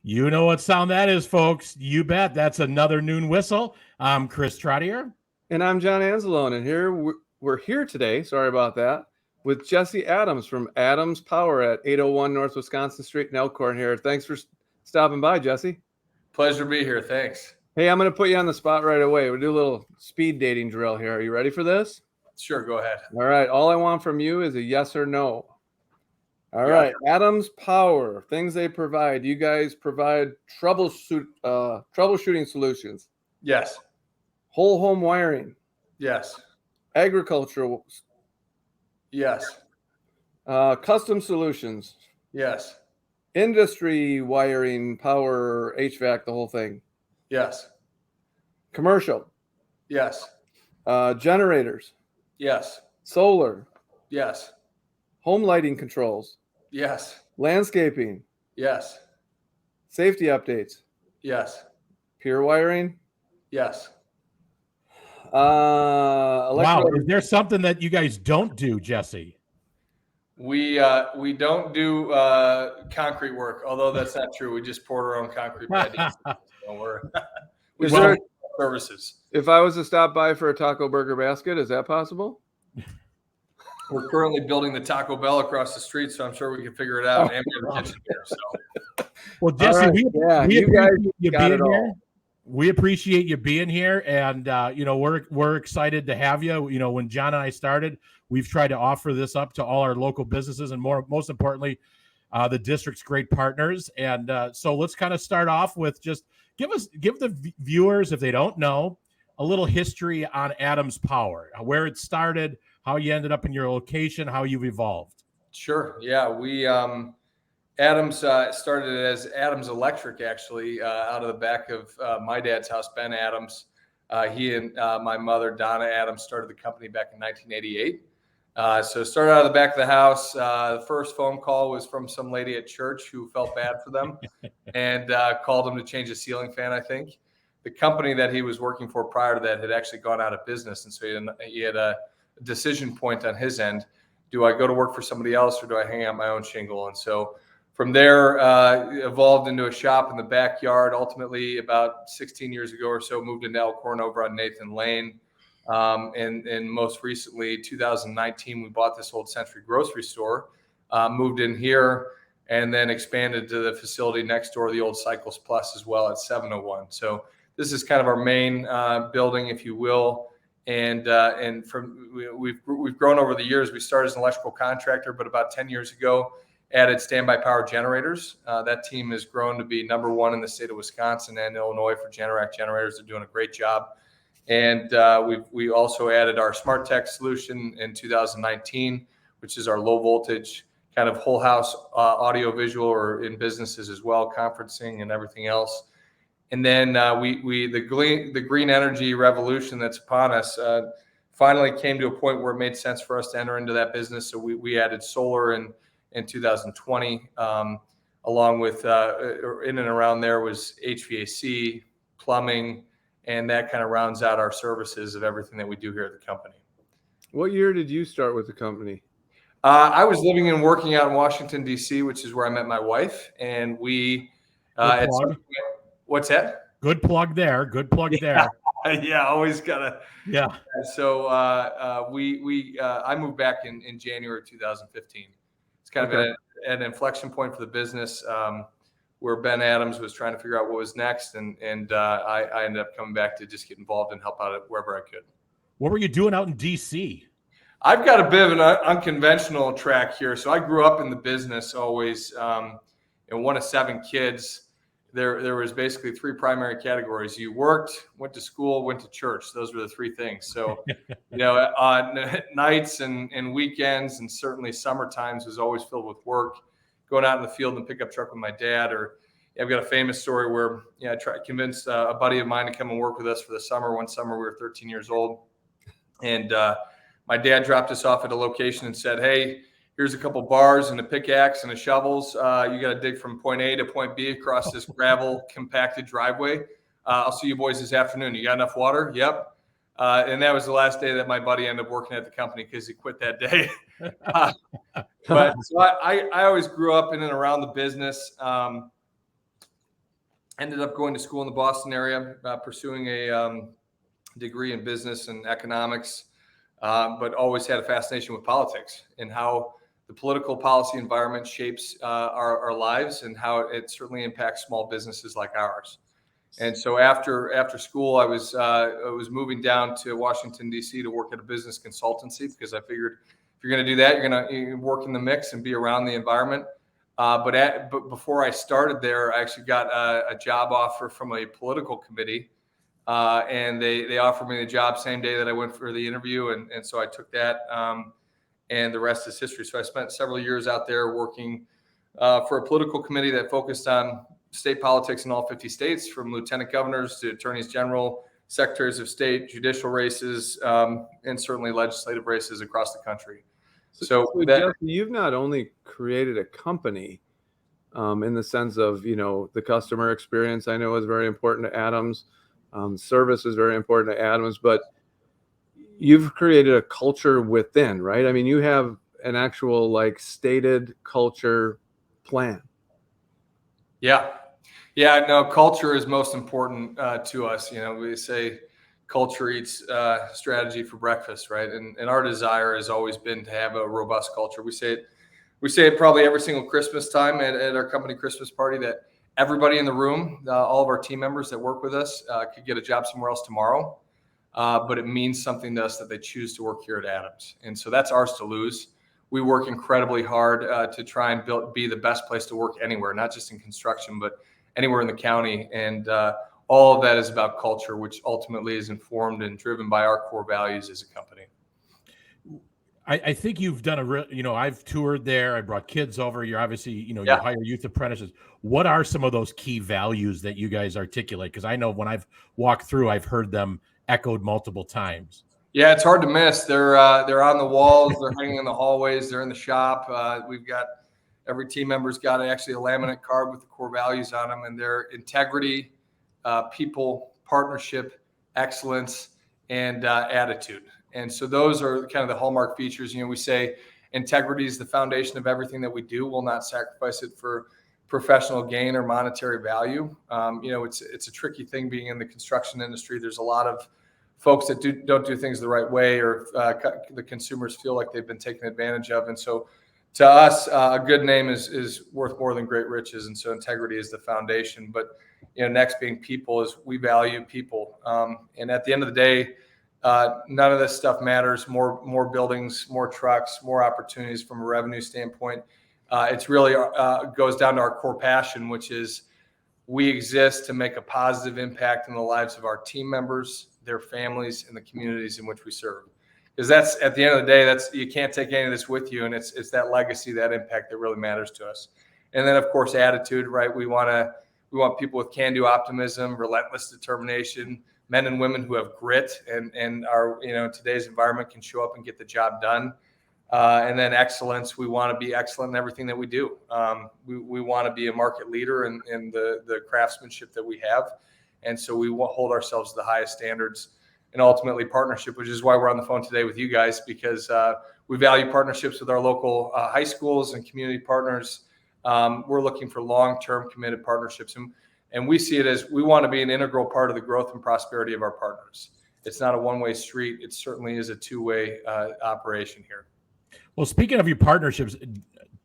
You know what sound that is, folks. You bet. That's another Noon Whistle. I'm Chris Trottier. And I'm John Anzalone, and we're here today, sorry about that, with Jesse Adams from Adams Power at 801 North Wisconsin Street in Elkhorn here. Thanks for stopping by, Jesse. Pleasure to be here. Thanks. Hey, I'm going to put you on the spot right away. We'll do a little speed dating drill here. Are you ready for this? Sure, go ahead. All right. All I want from you is a yes or no. All right. Adams Power, things they provide. You guys provide troubleshooting solutions. Yes. Whole home wiring. Yes. Agricultural. Yes. Custom solutions. Yes. Industry wiring, power, HVAC, the whole thing. Yes. Commercial. Yes. Generators. Yes. Solar. Yes. Home lighting controls. Yes. Landscaping. Yes. Safety updates. Yes. Pure wiring. Yes. Wow. Is there something that you guys don't do, Jesse? We don't do concrete work, although that's not true. We just poured our own concrete patties. Don't worry. We sell services. If I was to stop by for a taco burger basket, is that possible? We're currently building the Taco Bell across the street, so I'm sure we can figure it out. And we have a kitchen here, so. Well, Jesse, right. we you guys you got being it here. all. We appreciate you being here, and we're excited to have you. You know, when John and I started, we've tried to offer this up to all our local businesses, and most importantly, the district's great partners. And so let's kind of start off with just give the viewers, if they don't know, a little history on Adams Power, where it started, how you ended up in your location, how you've evolved. Sure. Yeah, we Adams started as Adams Electric, actually, out of the back of my dad's house, Ben Adams. He and my mother, Donna Adams, started the company back in 1988. So started out of the back of the house. The first phone call was from some lady at church who felt bad for them and called them to change a ceiling fan, I think. The company that he was working for prior to that had actually gone out of business. And so he had a decision point on his end. Do I go to work for somebody else or do I hang out my own shingle? And so from there, evolved into a shop in the backyard. Ultimately, about 16 years ago or so, moved into Elkhorn over on Nathan Lane. And most recently, 2019, we bought this old Century grocery store, moved in here, and then expanded to the facility next door, the old Cycles Plus as well at 701. So this is kind of our main building, if you will. And we've grown over the years. We started as an electrical contractor, but about 10 years ago, added standby power generators. That team has grown to be number one in the state of Wisconsin and Illinois for Generac generators. They're doing a great job. And we also added our Smart Tech solution in 2019, which is our low voltage kind of whole house audio visual, or in businesses as well, conferencing and everything else. And then the green energy revolution that's upon us finally came to a point where it made sense for us to enter into that business. So we added solar in 2020, along with in and around there was HVAC, plumbing, and that kind of rounds out our services of everything that we do here at the company. What year did you start with the company? I was living and working out in Washington, D.C., which is where I met my wife. And we, what's that? Good plug there. Good plug there. Yeah, always gotta. Yeah. So I moved back in January 2015. It's kind of an inflection point for the business. Where Ben Adams was trying to figure out what was next. And I ended up coming back to just get involved and help out wherever I could. What were you doing out in D.C.? I've got a bit of an unconventional track here. So I grew up in the business always, and one of 7 kids. There was basically 3 primary categories. You worked, went to school, went to church. Those were the 3 things. So, on nights and weekends, and certainly summer times was always filled with work. Going out in the field and pickup truck with my dad, or I've got a famous story where I convinced a buddy of mine to come and work with us for the summer. One summer we were 13 years old, and my dad dropped us off at a location and said, "Hey, here's a couple bars and a pickaxe and a shovels. You got to dig from point A to point B across this gravel compacted driveway. I'll see you boys this afternoon. You got enough water?" Yep. And that was the last day that my buddy ended up working at the company because he quit that day. But so I always grew up in and around the business. ended up going to school in the Boston area, pursuing a degree in business and economics, but always had a fascination with politics and how the political policy environment shapes our lives and how it certainly impacts small businesses like ours. And so after school, I was moving down to Washington, D.C. to work at a business consultancy because I figured if you're going to do that, you're going to work in the mix and be around the environment. But before I started there, I actually got a job offer from a political committee, and they offered me the job same day that I went for the interview, and so I took that, and the rest is history. So I spent several years out there working for a political committee that focused on state politics in all 50 states, from lieutenant governors to attorneys general, secretaries of state, judicial races, and certainly legislative races across the country. So Jesse, you've not only created a company in the sense of, the customer experience, I know is very important to Adams. Service is very important to Adams, but you've created a culture within, right? I mean, you have an actual stated culture plan. Yeah, no, culture is most important to us. We say culture eats strategy for breakfast, right? And our desire has always been to have a robust culture. We say it probably every single Christmas time at our company Christmas party, that everybody in the room, all of our team members that work with us, could get a job somewhere else tomorrow. But it means something to us that they choose to work here at Adams. And so that's ours to lose. We work incredibly hard to try and be the best place to work anywhere, not just in construction, but anywhere in the county. And all of that is about culture, which ultimately is informed and driven by our core values as a company. I think you've done I've toured there. I brought kids over. You're obviously, you hire youth apprentices. What are some of those key values that you guys articulate? Because I know when I've walked through, I've heard them echoed multiple times. Yeah, it's hard to miss. They're on the walls. They're hanging in the hallways. They're in the shop. We've got every team member's got actually a laminate card with the core values on them, and they're integrity, people, partnership, excellence, and attitude. And so those are kind of the hallmark features. We say integrity is the foundation of everything that we do. We'll not sacrifice it for professional gain or monetary value. It's a tricky thing being in the construction industry. There's a lot of folks that don't do things the right way, or the consumers feel like they've been taken advantage of. And so to us, a good name is worth more than great riches. And so integrity is the foundation. But next being people, is we value people. And at the end of the day, none of this stuff matters. More buildings, more trucks, more opportunities from a revenue standpoint. It's really goes down to our core passion, which is we exist to make a positive impact in the lives of our team members, their families, and the communities in which we serve. Because that's, at the end of the day, you can't take any of this with you, and it's that legacy, that impact that really matters to us. And then, of course, attitude, right? We want people with can-do optimism, relentless determination, men and women who have grit and are, today's environment can show up and get the job done. And then excellence, we want to be excellent in everything that we do. We want to be a market leader in the craftsmanship that we have. And so we hold ourselves to the highest standards, and ultimately partnership, which is why we're on the phone today with you guys, because we value partnerships with our local high schools and community partners. We're looking for long-term committed partnerships. And we see it as we want to be an integral part of the growth and prosperity of our partners. It's not a one-way street. It certainly is a two-way operation here. Well, speaking of your partnerships,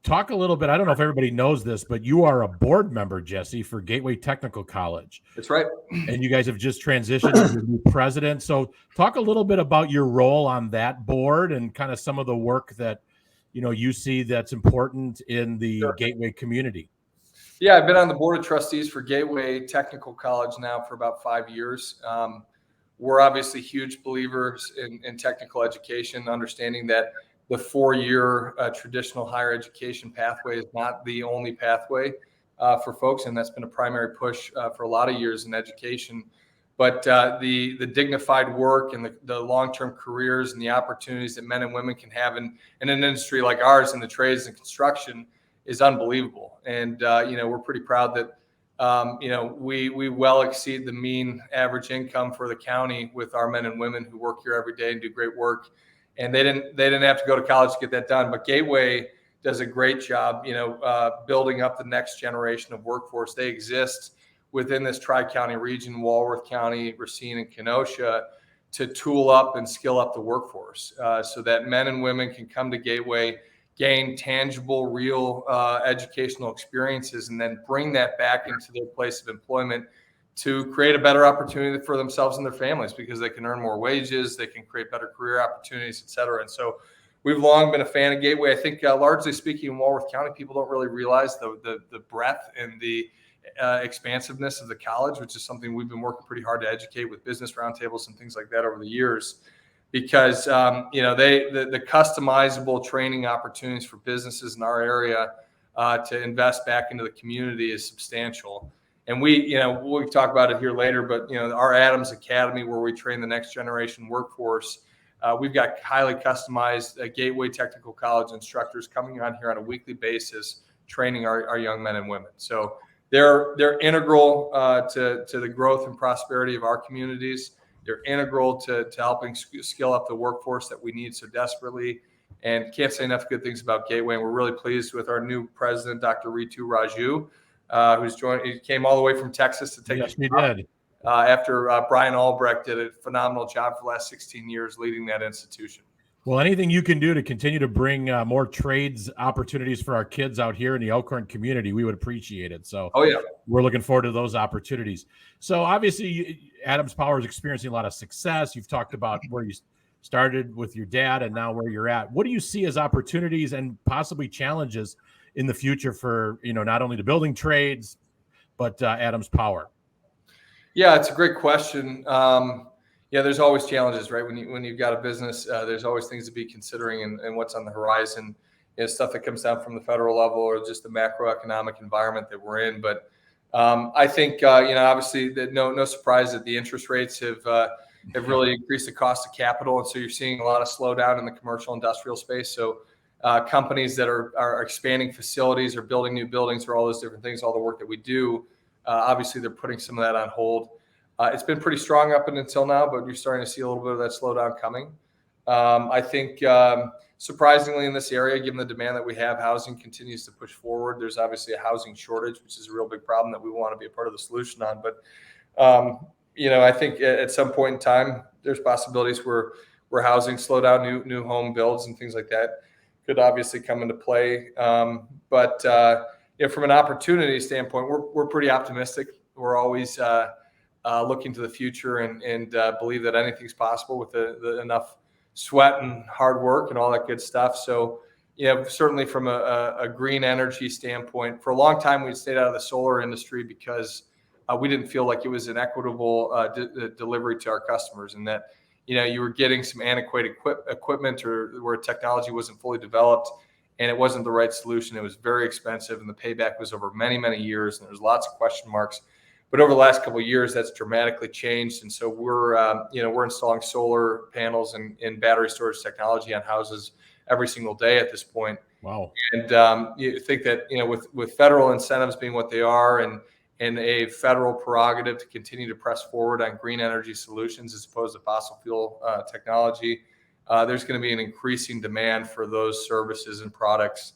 talk a little bit. I don't know if everybody knows this, but you are a board member, Jesse, for Gateway Technical College. That's right. And you guys have just transitioned to your new president. So talk a little bit about your role on that board and kind of some of the work that, you see that's important in the Gateway community. Yeah, I've been on the board of trustees for Gateway Technical College now for about 5 years. We're obviously huge believers in technical education, understanding that the 4-year traditional higher education pathway is not the only pathway for folks, and that's been a primary push for a lot of years in education. But the dignified work and the long-term careers and the opportunities that men and women can have in an industry like ours, in the trades and construction, is unbelievable. And we're pretty proud that we well exceed the mean average income for the county with our men and women who work here every day and do great work. And they didn't have to go to college to get that done. But Gateway does a great job, building up the next generation of workforce. They exist within this Tri-County region, Walworth County, Racine, and Kenosha, to tool up and skill up the workforce so that men and women can come to Gateway, gain tangible, real educational experiences, and then bring that back into their place of employment to create a better opportunity for themselves and their families, because they can earn more wages, they can create better career opportunities, et cetera. And so we've long been a fan of Gateway. I think largely speaking in Walworth County, people don't really realize the breadth and the expansiveness of the college, which is something we've been working pretty hard to educate with business roundtables and things like that over the years, because the customizable training opportunities for businesses in our area to invest back into the community is substantial. And we'll talk about it here later, but our Adams Academy, where we train the next generation workforce, we've got highly customized Gateway Technical College instructors coming on here on a weekly basis, training our young men and women. So they're integral to the growth and prosperity of our communities. They're integral to helping skill up the workforce that we need so desperately. And can't say enough good things about Gateway. And we're really pleased with our new president, Dr. Ritu Raju, who's joined. He came all the way from Texas to take Yes, he did. After Brian Albrecht did a phenomenal job for the last 16 years leading that institution. Well, anything you can do to continue to bring more trades opportunities for our kids out here in the Elkhorn community, we would appreciate it. So we're looking forward to those opportunities. So obviously, Adams Power is experiencing a lot of success. You've talked about where you started with your dad and now where you're at. What do you see as opportunities and possibly challenges in the future for, not only the building trades, but Adams Power? Yeah, it's a great question. There's always challenges, right? When you've got a business, there's always things to be considering and what's on the horizon. Stuff that comes down from the federal level or just the macroeconomic environment that we're in. But I think, obviously, that no surprise that the interest rates have really increased the cost of capital, and so you're seeing a lot of slowdown in the commercial industrial space. So companies that are expanding facilities or building new buildings or all those different things, all the work that we do, obviously they're putting some of that on hold. It's been pretty strong up until now, but you're starting to see a little bit of that slowdown coming. I think surprisingly in this area, given the demand that we have, housing continues to push forward. There's obviously a housing shortage, which is a real big problem that we want to be a part of the solution on. But, I think at some point in time, there's possibilities where housing slowdown, new home builds and things like that could obviously come into play. But from an opportunity standpoint, we're pretty optimistic. We're always looking to the future and believe that anything's possible with the enough sweat and hard work and all that good stuff. So, certainly from a green energy standpoint, for a long time we stayed out of the solar industry because we didn't feel like it was an equitable delivery to our customers, and that you were getting some antiquated equipment or where technology wasn't fully developed, and it wasn't the right solution. It was very expensive, and the payback was over many, many years, and there's lots of question marks. But over the last couple of years, that's dramatically changed, and so we're installing solar panels and battery storage technology on houses every single day at this point. Wow! And you think that with federal incentives being what they are, and a federal prerogative to continue to press forward on green energy solutions as opposed to fossil fuel technology, there's going to be an increasing demand for those services and products.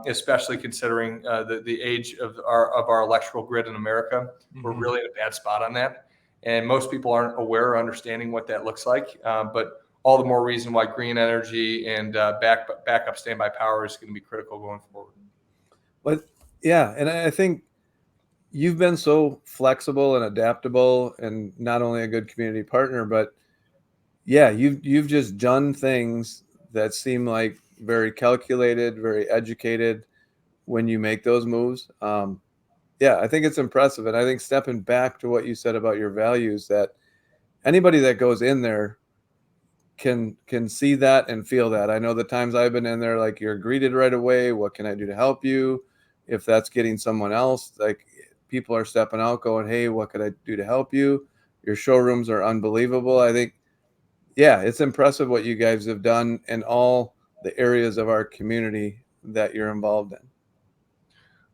Especially considering the age of our electrical grid in America. Mm-hmm. We're really in a bad spot on that. And most people aren't aware or understanding what that looks like. But all the more reason why green energy and backup standby power is going to be critical going forward. But yeah, and I think you've been so flexible and adaptable, and not only a good community partner, but yeah, you've just done things that seem like very calculated, very educated when you make those moves. I think it's impressive. And I think stepping back to what you said about your values, that anybody that goes in there can see that and feel that. I know the times I've been in there, like, you're greeted right away. What can I do to help you? If that's getting someone else, like, people are stepping out going, hey, what could I do to help you? Your showrooms are unbelievable. I think, it's impressive what you guys have done in all the areas of our community that you're involved in.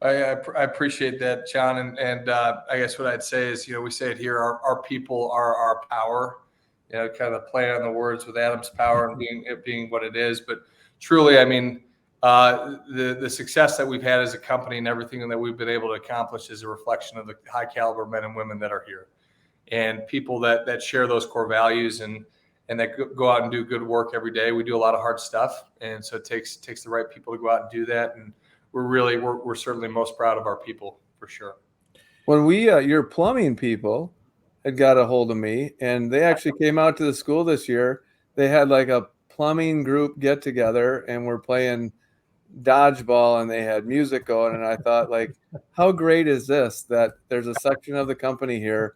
I appreciate that, John. And I guess what I'd say is, we say it here, our people are our power, kind of play on the words with Adams Power and being what it is. But truly, I mean, the success that we've had as a company and everything that we've been able to accomplish is a reflection of the high caliber men and women that are here, and people that share those core values and that go out and do good work every day. We do a lot of hard stuff, and so it takes the right people to go out and do that. And we're certainly most proud of our people for sure. When your plumbing people had got a hold of me, and they actually came out to the school this year. They had like a plumbing group get together, and we're playing dodgeball, and they had music going. And I thought, like, how great is this that there's a section of the company here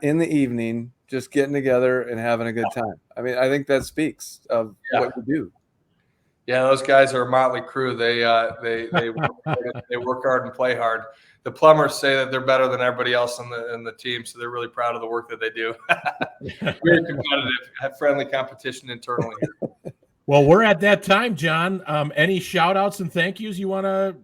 in the evening just getting together and having a good time. I mean, I think that speaks of what you do. Yeah, those guys are a motley crew. They work hard and play hard. The plumbers say that they're better than everybody else in the team, so they're really proud of the work that they do. Very competitive, have friendly competition internally. Well, we're at that time, John. Any shout outs and thank yous you want to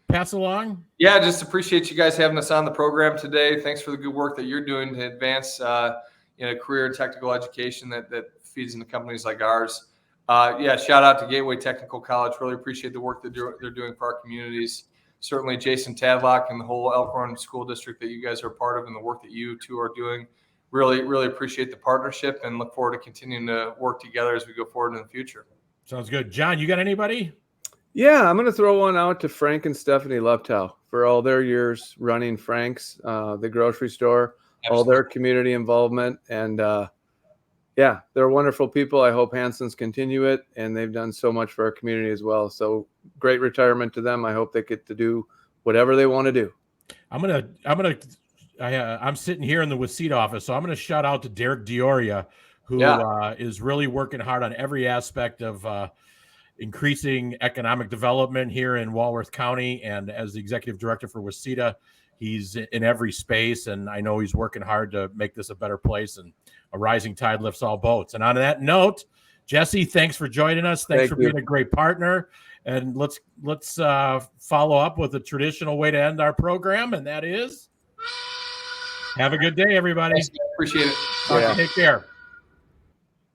pass along? Yeah, just appreciate you guys having us on the program today. Thanks for the good work that you're doing to advance career and technical education that feeds into companies like ours. Shout out to Gateway Technical College. Really appreciate the work that they're doing for our communities. Certainly Jason Tadlock and the whole Elkhorn School District that you guys are part of and the work that you two are doing. Really, really appreciate the partnership and look forward to continuing to work together as we go forward in the future. Sounds good. John, you got anybody? Yeah, I'm going to throw one out to Frank and Stephanie Luptow for all their years running Frank's, the grocery store, Absolutely. All their community involvement. And they're wonderful people. I hope Hanson's continue it, and they've done so much for our community as well. So great retirement to them. I hope they get to do whatever they want to do. I'm sitting here in the Waseda office, so I'm going to shout out to Derek Dioria, who is really working hard on every aspect of increasing economic development here in Walworth County. And as the executive director for Waseda, he's in every space, and I know he's working hard to make this a better place, and a rising tide lifts all boats. And on that note, Jesse, thanks for joining us. Thanks for being a great partner. And let's follow up with a traditional way to end our program, and that is have a good day, everybody. Thanks, appreciate it. Take care.